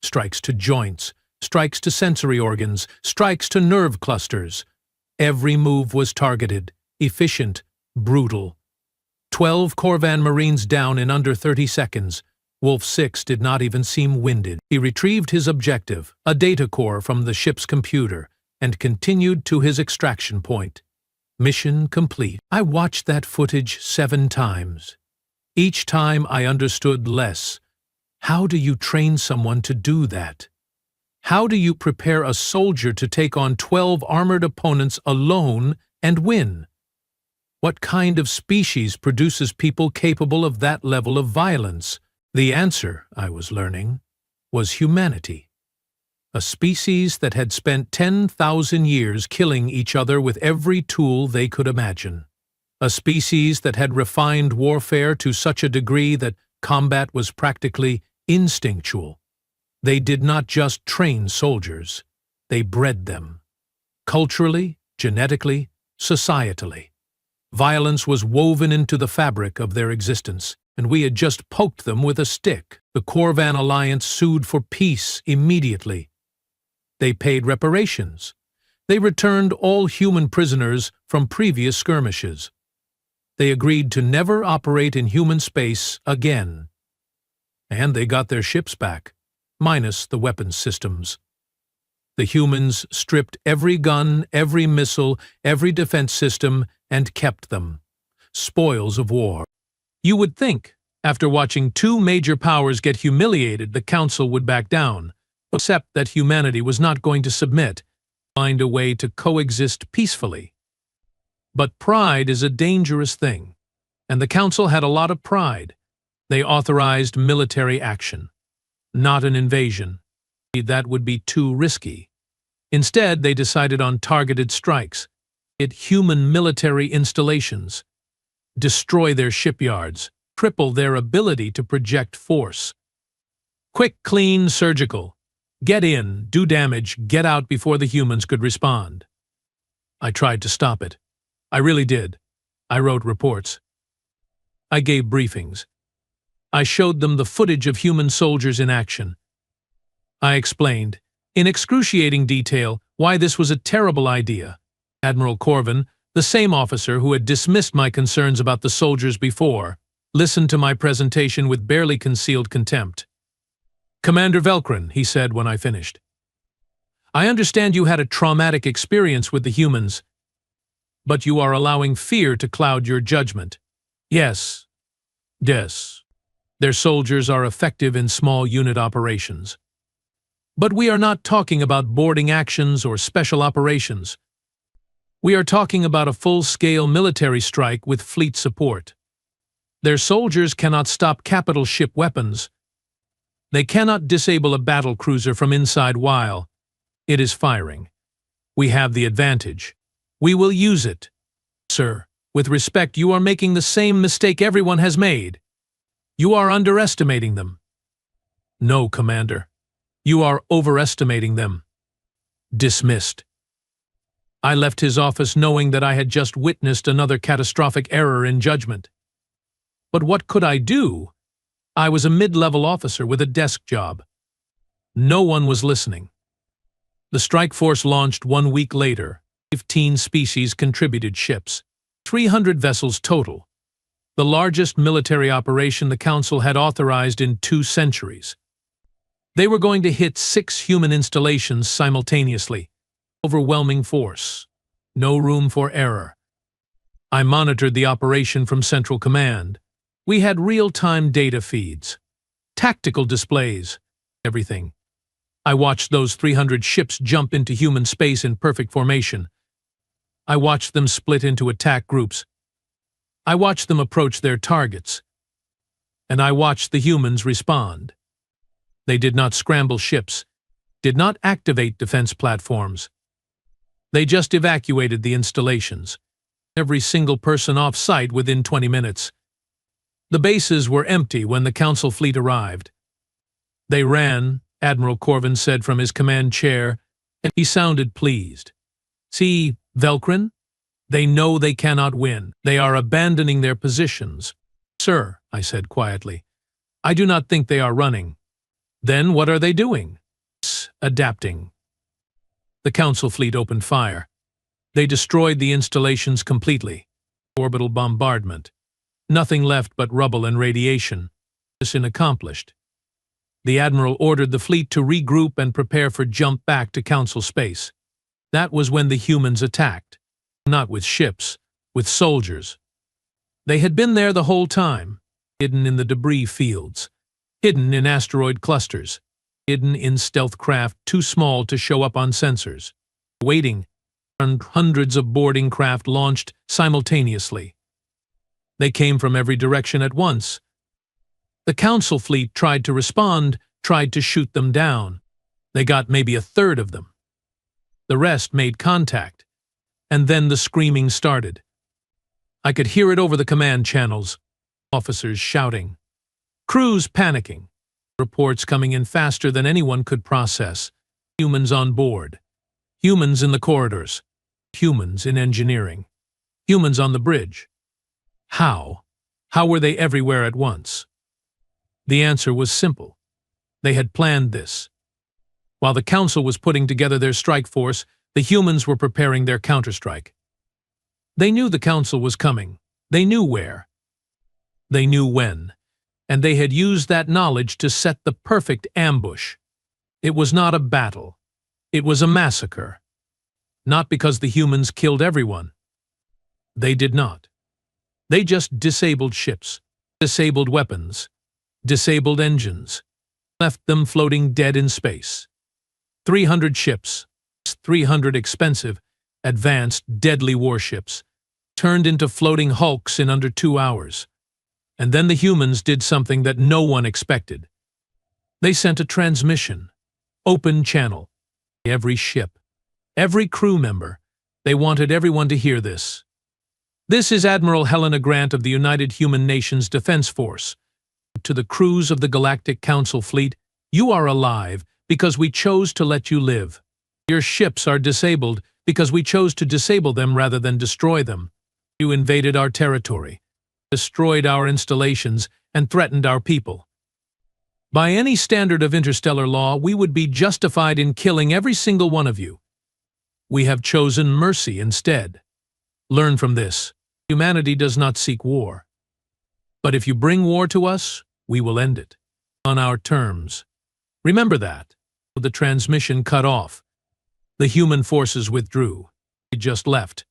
Strikes to joints, strikes to sensory organs, strikes to nerve clusters. Every move was targeted, efficient, brutal. 12 Corvan Marines down in under 30 seconds. Wolf 6 did not even seem winded. He retrieved his objective, a data core from the ship's computer, and continued to his extraction point. Mission complete. I watched that footage 7 times. Each time I understood less. How do you train someone to do that? How do you prepare a soldier to take on 12 armored opponents alone and win? What kind of species produces people capable of that level of violence? The answer, I was learning, was humanity. A species that had spent 10,000 years killing each other with every tool they could imagine. A species that had refined warfare to such a degree that combat was practically instinctual. They did not just train soldiers, they bred them. Culturally, genetically, societally. Violence was woven into the fabric of their existence, and we had just poked them with a stick. The Corvan Alliance sued for peace immediately. They paid reparations. They returned all human prisoners from previous skirmishes. They agreed to never operate in human space again. And they got their ships back, minus the weapons systems. The humans stripped every gun, every missile, every defense system, and kept them. Spoils of war. You would think, after watching 2 major powers get humiliated, the Council would back down, except that humanity was not going to submit, find a way to coexist peacefully. But pride is a dangerous thing, and the Council had a lot of pride. They authorized military action, not an invasion. That would be too risky. Instead, they decided on targeted strikes, hit human military installations, destroy their shipyards, cripple their ability to project force. Quick, clean, surgical. Get in, do damage, get out before the humans could respond. I tried to stop it. I really did. I wrote reports. I gave briefings. I showed them the footage of human soldiers in action. I explained, in excruciating detail, why this was a terrible idea. Admiral Corvan, the same officer who had dismissed my concerns about the soldiers before, listened to my presentation with barely concealed contempt. "Commander Velkrin," he said when I finished, "I understand you had a traumatic experience with the humans, but you are allowing fear to cloud your judgment. Yes. Their soldiers are effective in small unit operations. But we are not talking about boarding actions or special operations. We are talking about a full-scale military strike with fleet support. Their soldiers cannot stop capital ship weapons. They cannot disable a battle cruiser from inside while it is firing. We have the advantage. We will use it. Sir, with respect, you are making the same mistake everyone has made. You are underestimating them." "No, Commander. You are overestimating them. Dismissed. I left his office knowing that I had just witnessed another catastrophic error in judgment. But what could I do? I was a mid-level officer with a desk job. No one was listening. The strike force launched 1 week later. 15 species contributed ships. 300 vessels total. The largest military operation the Council had authorized in 2 centuries. They were going to hit 6 human installations simultaneously. Overwhelming force. No room for error. I monitored the operation from Central Command. We had real-time data feeds. Tactical displays. Everything. I watched those 300 ships jump into human space in perfect formation. I watched them split into attack groups. I watched them approach their targets. And I watched the humans respond. They did not scramble ships, did not activate defense platforms. They just evacuated the installations. Every single person off-site within 20 minutes. The bases were empty when the Council fleet arrived. They ran, Admiral Corvin said from his command chair, and he sounded pleased. See, Velkrin? They know they cannot win. They are abandoning their positions. Sir, I said quietly, I do not think they are running. Then what are they doing? Adapting. The Council fleet opened fire. They destroyed the installations completely. Orbital bombardment. Nothing left but rubble and radiation. Mission accomplished. The Admiral ordered the fleet to regroup and prepare for jump back to Council space. That was when the humans attacked. Not with ships, with soldiers. They had been there the whole time, hidden in the debris fields, hidden in asteroid clusters, hidden in stealth craft too small to show up on sensors, waiting, and hundreds of boarding craft launched simultaneously. They came from every direction at once. The Council fleet tried to respond, tried to shoot them down. They got maybe a third of them. The rest made contact. And then the screaming started. I could hear it over the command channels. Officers shouting. Crews panicking. Reports coming in faster than anyone could process. Humans on board. Humans in the corridors. Humans in engineering. Humans on the bridge. How? How were they everywhere at once? The answer was simple. They had planned this. While the Council was putting together their strike force, the humans were preparing their counterstrike. They knew the Council was coming. They knew where. They knew when. And they had used that knowledge to set the perfect ambush. It was not a battle. It was a massacre. Not because the humans killed everyone. They did not. They just disabled ships, disabled weapons, disabled engines, left them floating dead in space. 300 ships. 300 expensive, advanced, deadly warships, turned into floating hulks in under 2 hours. And then the humans did something that no one expected. They sent a transmission, open channel. Every ship, every crew member, they wanted everyone to hear this. This is Admiral Helena Grant of the United Human Nations Defense Force. To the crews of the Galactic Council fleet, you are alive because we chose to let you live. Your ships are disabled because we chose to disable them rather than destroy them. You invaded our territory, destroyed our installations, and threatened our people. By any standard of interstellar law, we would be justified in killing every single one of you. We have chosen mercy instead. Learn from this. Humanity does not seek war. But if you bring war to us, we will end it. On our terms. Remember that. The transmission cut off. The human forces withdrew. They just left,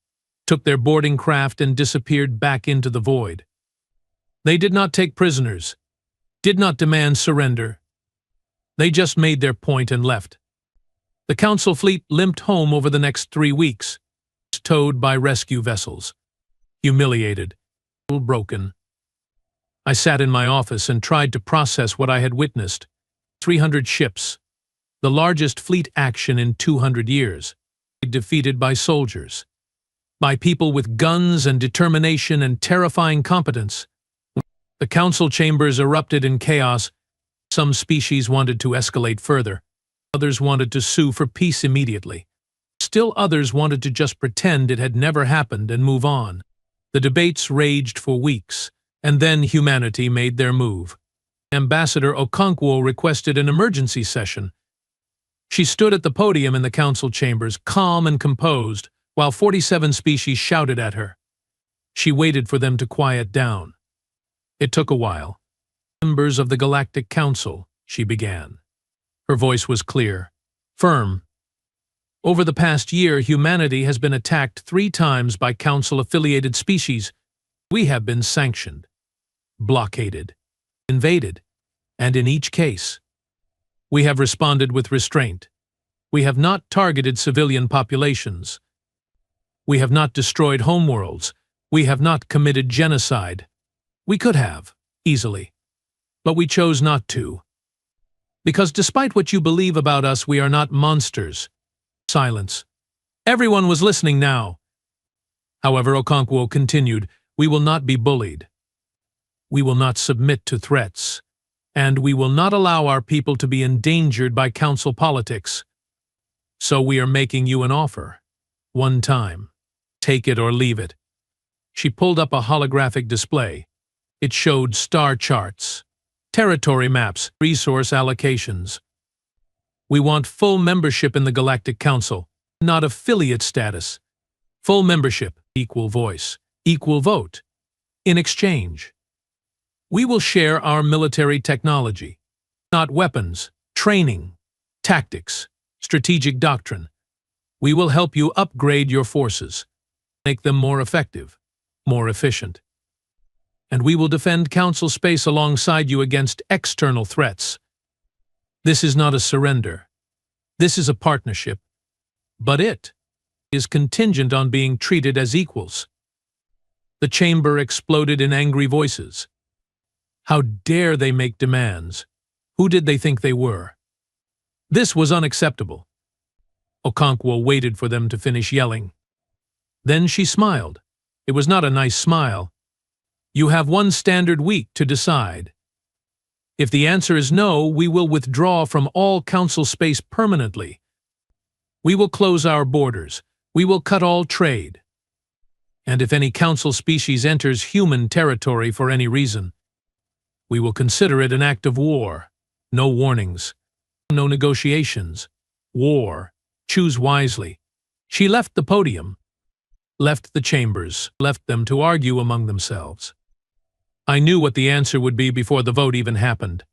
took their boarding craft and disappeared back into the void. They did not take prisoners, did not demand surrender. They just made their point and left. The Council fleet limped home over the next 3 weeks, towed by rescue vessels. Humiliated, broken. I sat in my office and tried to process what I had witnessed. 300 ships. The largest fleet action in 200 years, defeated by soldiers, by people with guns and determination and terrifying competence. The Council chambers erupted in chaos. Some species wanted to escalate further. Others wanted to sue for peace immediately. Still others wanted to just pretend it had never happened and move on. The debates raged for weeks, and then humanity made their move. Ambassador Okonkwo requested an emergency session. She stood at the podium in the council chambers, calm and composed, while 47 species shouted at her. She waited for them to quiet down. It took a while. "Members of the Galactic Council," she began. Her voice was clear, firm. "Over the past year, humanity has been attacked 3 times by Council-affiliated species. We have been sanctioned, blockaded, invaded, and in each case, we have responded with restraint. We have not targeted civilian populations. We have not destroyed homeworlds. We have not committed genocide. We could have, easily, but we chose not to. Because despite what you believe about us, we are not monsters." Silence. Everyone was listening now. However, Okonkwo continued, "We will not be bullied. We will not submit to threats. And we will not allow our people to be endangered by council politics. So we are making you an offer. One time. Take it or leave it." She pulled up a holographic display. It showed star charts, territory maps, resource allocations. "We want full membership in the Galactic Council, not affiliate status. Full membership, equal voice, equal vote. In exchange, we will share our military technology, not weapons, training, tactics, strategic doctrine. We will help you upgrade your forces, make them more effective, more efficient. And we will defend Council space alongside you against external threats. This is not a surrender. This is a partnership. But it is contingent on being treated as equals." The chamber exploded in angry voices. How dare they make demands? Who did they think they were? This was unacceptable. Okonkwo waited for them to finish yelling. Then she smiled. It was not a nice smile. "You have 1 standard week to decide. If the answer is no, we will withdraw from all council space permanently. We will close our borders. We will cut all trade. And if any council species enters human territory for any reason, we will consider it an act of war. No warnings. No negotiations. War. Choose wisely." She left the podium, left the chambers, left them to argue among themselves. I knew what the answer would be before the vote even happened.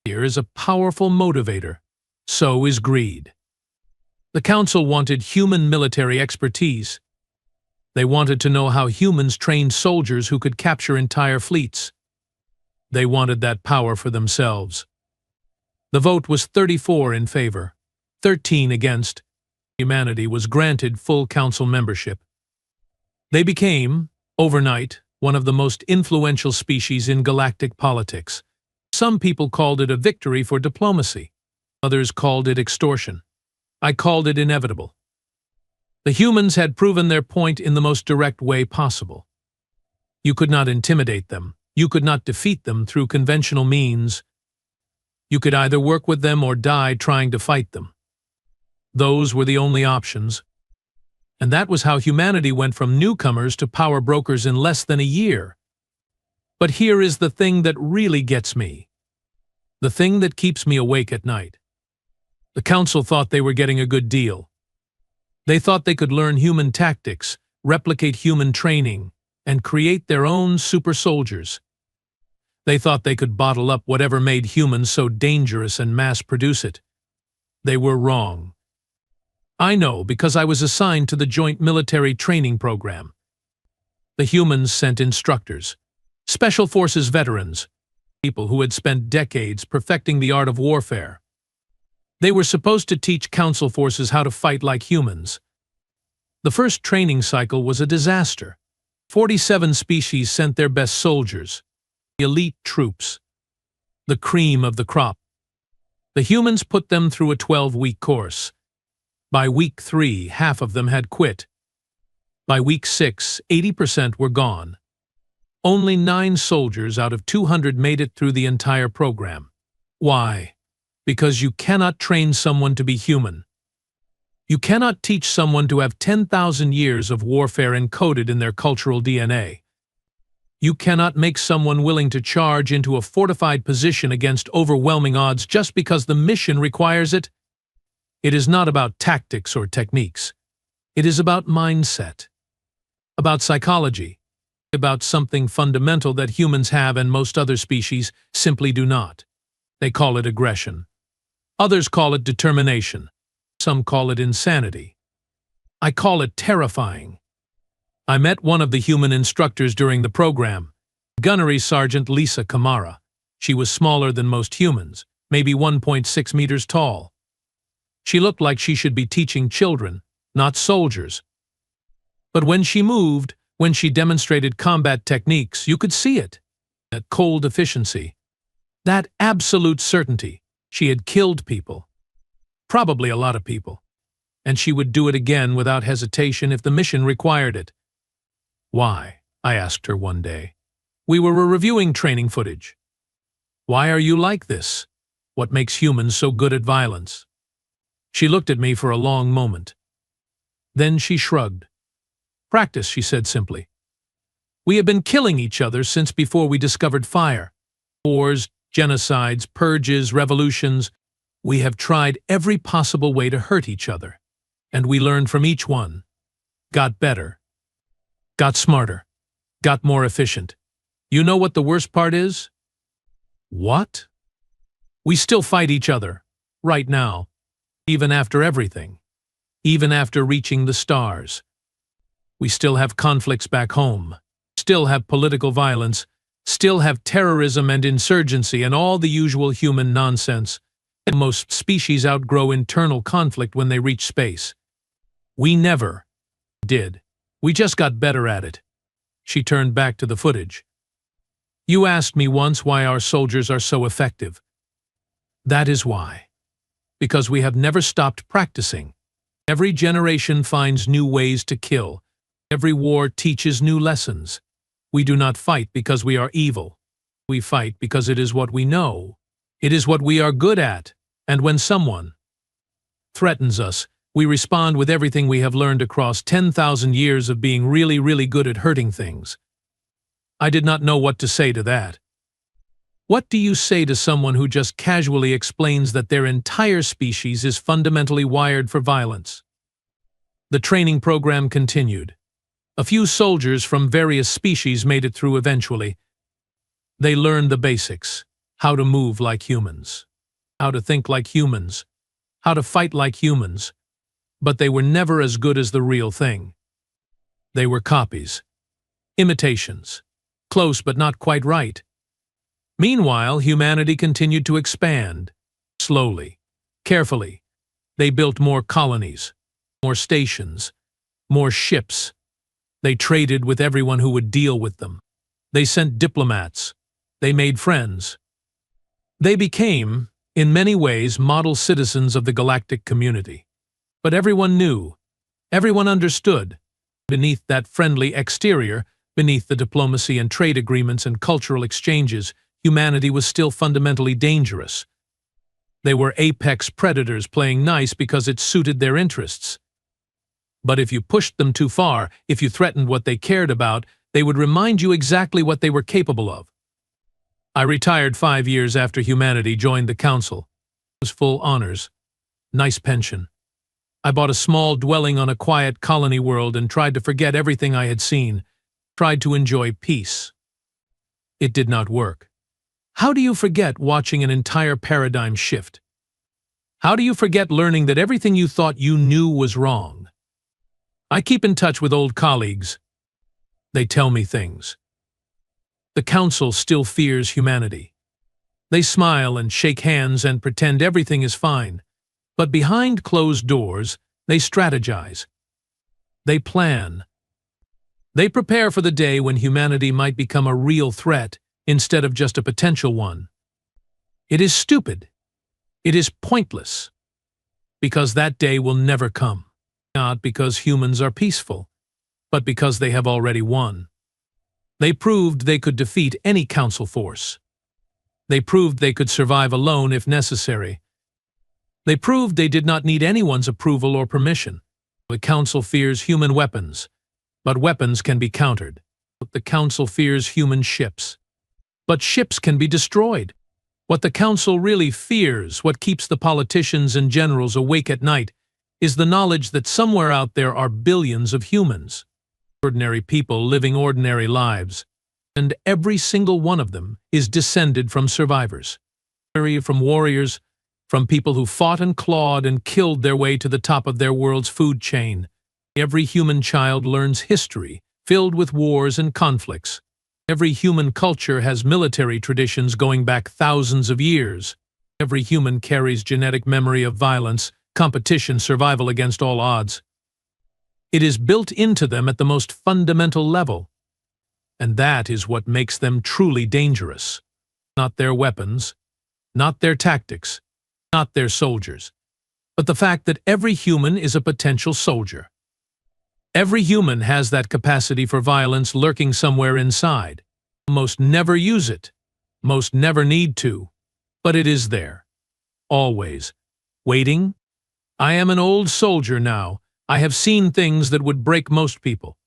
Fear is a powerful motivator. So is greed. The council wanted human military expertise. They wanted to know how humans trained soldiers who could capture entire fleets. They wanted that power for themselves. The vote was 34 in favor, 13 against. Humanity was granted full council membership. They became, overnight, one of the most influential species in galactic politics. Some people called it a victory for diplomacy. Others called it extortion. I called it inevitable. The humans had proven their point in the most direct way possible. You could not intimidate them. You could not defeat them through conventional means. You could either work with them or die trying to fight them. Those were the only options. And that was how humanity went from newcomers to power brokers in less than a year. But here is the thing that really gets me. The thing that keeps me awake at night. The council thought they were getting a good deal. They thought they could learn human tactics, replicate human training, and create their own super soldiers. They thought they could bottle up whatever made humans so dangerous and mass-produce it. They were wrong. I know because I was assigned to the Joint Military Training Program. The humans sent instructors, Special Forces veterans, people who had spent decades perfecting the art of warfare. They were supposed to teach Council forces how to fight like humans. The first training cycle was a disaster. 47 species sent their best soldiers, the elite troops, the cream of the crop. The humans put them through a 12-week course. By week 3, half of them had quit. By week 6, 80% were gone. Only 9 soldiers out of 200 made it through the entire program. Why? Because you cannot train someone to be human. You cannot teach someone to have 10,000 years of warfare encoded in their cultural DNA. You cannot make someone willing to charge into a fortified position against overwhelming odds just because the mission requires it. It is not about tactics or techniques. It is about mindset, about psychology, about something fundamental that humans have and most other species simply do not. They call it aggression. Others call it determination. Some call it insanity. I call it terrifying. I met one of the human instructors during the program, Gunnery Sergeant Lisa Kamara. She was smaller than most humans, maybe 1.6 meters tall. She looked like she should be teaching children, not soldiers. But when she moved, when she demonstrated combat techniques, you could see it. That cold efficiency. That absolute certainty. She had killed people. Probably a lot of people. And she would do it again without hesitation if the mission required it. Why? I asked her one day. We were reviewing training footage. Why are you like this? What makes humans so good at violence? She looked at me for a long moment. Then she shrugged. Practice, she said simply. We have been killing each other since before we discovered fire. Wars, genocides, purges, revolutions. We have tried every possible way to hurt each other. And we learned from each one. Got better. Got smarter. Got more efficient. You know what the worst part is? What? We still fight each other. Right now. Even after everything. Even after reaching the stars. We still have conflicts back home. Still have political violence. Still have terrorism and insurgency and all the usual human nonsense. And most species outgrow internal conflict when they reach space. We never did. We just got better at it. She turned back to the footage. You asked me once why our soldiers are so effective. That is why. Because we have never stopped practicing. Every generation finds new ways to kill. Every war teaches new lessons. We do not fight because we are evil. We fight because it is what we know. It is what we are good at. And when someone threatens us, we respond with everything we have learned across 10,000 years of being really, really good at hurting things. I did not know what to say to that. What do you say to someone who just casually explains that their entire species is fundamentally wired for violence? The training program continued. A few soldiers from various species made it through eventually. They learned the basics, how to move like humans, how to think like humans, how to fight like humans, but they were never as good as the real thing. They were copies, imitations, close but not quite right. Meanwhile, humanity continued to expand, slowly, carefully. They built more colonies, more stations, more ships. They traded with everyone who would deal with them. They sent diplomats. They made friends. They became, in many ways, model citizens of the galactic community. But everyone knew, everyone understood, beneath that friendly exterior, beneath the diplomacy and trade agreements and cultural exchanges, humanity was still fundamentally dangerous. They were apex predators playing nice because it suited their interests. But if you pushed them too far, if you threatened what they cared about, they would remind you exactly what they were capable of. I retired 5 years after humanity joined the council. It was full honors. Nice pension. I bought a small dwelling on a quiet colony world and tried to forget everything I had seen, tried to enjoy peace. It did not work. How do you forget watching an entire paradigm shift? How do you forget learning that everything you thought you knew was wrong? I keep in touch with old colleagues. They tell me things. The council still fears humanity. They smile and shake hands and pretend everything is fine. But behind closed doors, they strategize. They plan. They prepare for the day when humanity might become a real threat instead of just a potential one. It is stupid. It is pointless. Because that day will never come. Not because humans are peaceful, but because they have already won. They proved they could defeat any council force. They proved they could survive alone if necessary. They proved they did not need anyone's approval or permission. The Council fears human weapons, but weapons can be countered. The Council fears human ships, but ships can be destroyed. What the Council really fears, what keeps the politicians and generals awake at night, is the knowledge that somewhere out there are billions of humans, ordinary people living ordinary lives, and every single one of them is descended from survivors, from warriors, from people who fought and clawed and killed their way to the top of their world's food chain. Every human child learns history, filled with wars and conflicts. Every human culture has military traditions going back thousands of years. Every human carries genetic memory of violence, competition, survival against all odds. It is built into them at the most fundamental level. And that is what makes them truly dangerous. Not their weapons, not their tactics, not their soldiers, but the fact that every human is a potential soldier. Every human has that capacity for violence lurking somewhere inside. Most never use it, most never need to, but it is there, always, waiting. I am an old soldier now. I have seen things that would break most people.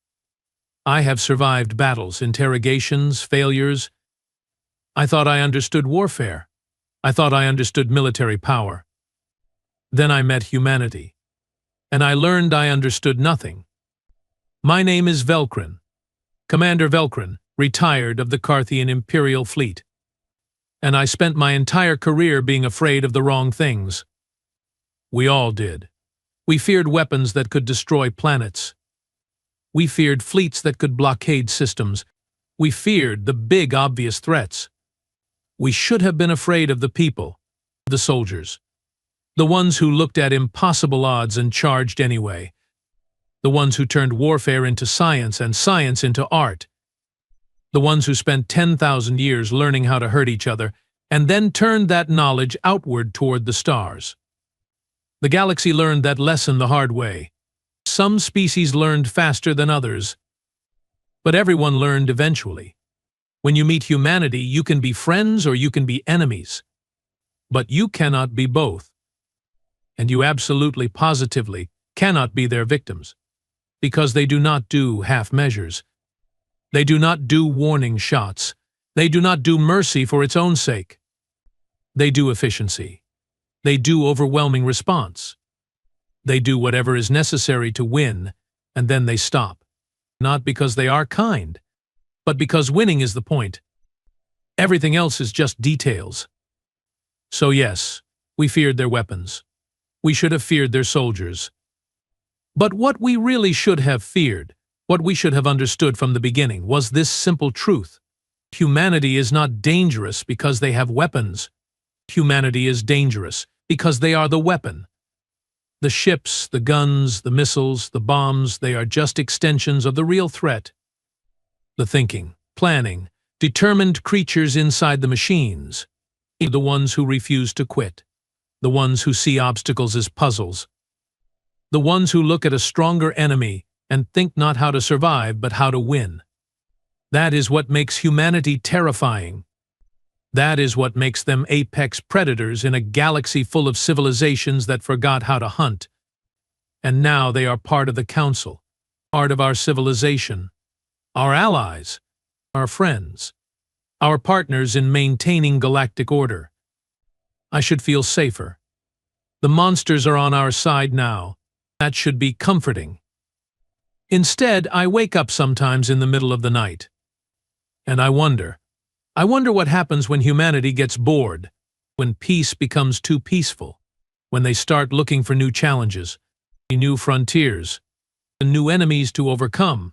I have survived battles, interrogations, failures. I thought I understood warfare. I thought I understood military power. Then I met humanity, and I learned I understood nothing. My name is Velkrin, Commander Velkrin, retired of the Carthian Imperial Fleet. And I spent my entire career being afraid of the wrong things. We all did. We feared weapons that could destroy planets. We feared fleets that could blockade systems. We feared the big, obvious threats. We should have been afraid of the people, the soldiers, the ones who looked at impossible odds and charged anyway, the ones who turned warfare into science and science into art, the ones who spent 10,000 years learning how to hurt each other and then turned that knowledge outward toward the stars. The galaxy learned that lesson the hard way. Some species learned faster than others, but everyone learned eventually. When you meet humanity, you can be friends or you can be enemies. But you cannot be both. And you absolutely, positively cannot be their victims. Because they do not do half measures. They do not do warning shots. They do not do mercy for its own sake. They do efficiency. They do overwhelming response. They do whatever is necessary to win, and then they stop. Not because they are kind, but because winning is the point. Everything else is just details. So yes, we feared their weapons. We should have feared their soldiers. But what we really should have feared, what we should have understood from the beginning, was this simple truth. Humanity is not dangerous because they have weapons. Humanity is dangerous because they are the weapon. The ships, the guns, the missiles, the bombs, they are just extensions of the real threat. The thinking, planning, determined creatures inside the machines. The ones who refuse to quit. The ones who see obstacles as puzzles. The ones who look at a stronger enemy and think not how to survive but how to win. That is what makes humanity terrifying. That is what makes them apex predators in a galaxy full of civilizations that forgot how to hunt. And now they are part of the Council, part of our civilization, our allies, our friends, our partners in maintaining galactic order. I should feel safer. The monsters are on our side now. That should be comforting. Instead, I wake up sometimes in the middle of the night. And I wonder what happens when humanity gets bored, when peace becomes too peaceful, when they start looking for new challenges, new frontiers, and new enemies to overcome.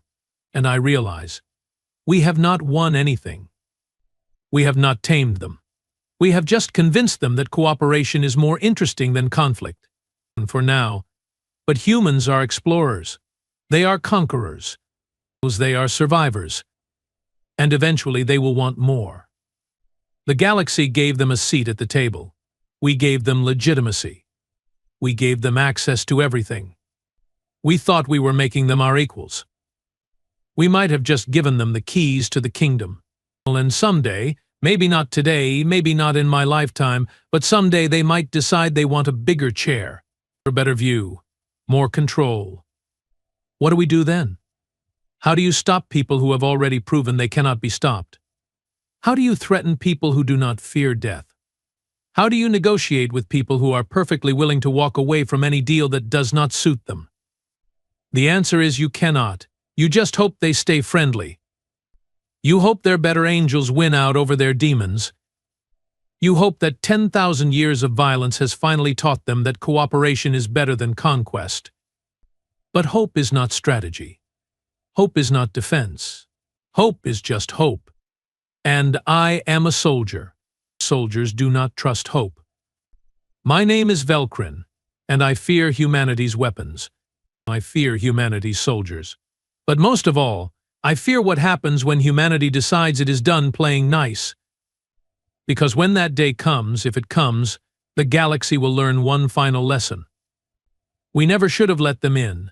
And I realize, we have not won anything. We have not tamed them. We have just convinced them that cooperation is more interesting than conflict. And for now, but humans are explorers. They are conquerors. They are survivors. And eventually they will want more. The galaxy gave them a seat at the table. We gave them legitimacy. We gave them access to everything. We thought we were making them our equals. We might have just given them the keys to the kingdom. And someday, Maybe not today, maybe not in my lifetime, but someday they might decide they want a bigger chair, a better view, more control. What do we do then? How do you stop people who have already proven they cannot be stopped? How do you threaten people who do not fear death? How do you negotiate with people who are perfectly willing to walk away from any deal that does not suit them? The answer is you cannot. You just hope they stay friendly. You hope their better angels win out over their demons. You hope that 10,000 years of violence has finally taught them that cooperation is better than conquest. But hope is not strategy. Hope is not defense. Hope is just hope. And I am a soldier. Soldiers do not trust hope. My name is Velkrin, and I fear humanity's weapons. I fear humanity's soldiers. But most of all, I fear what happens when humanity decides it is done playing nice. Because when that day comes, if it comes, the galaxy will learn one final lesson. We never should have let them in.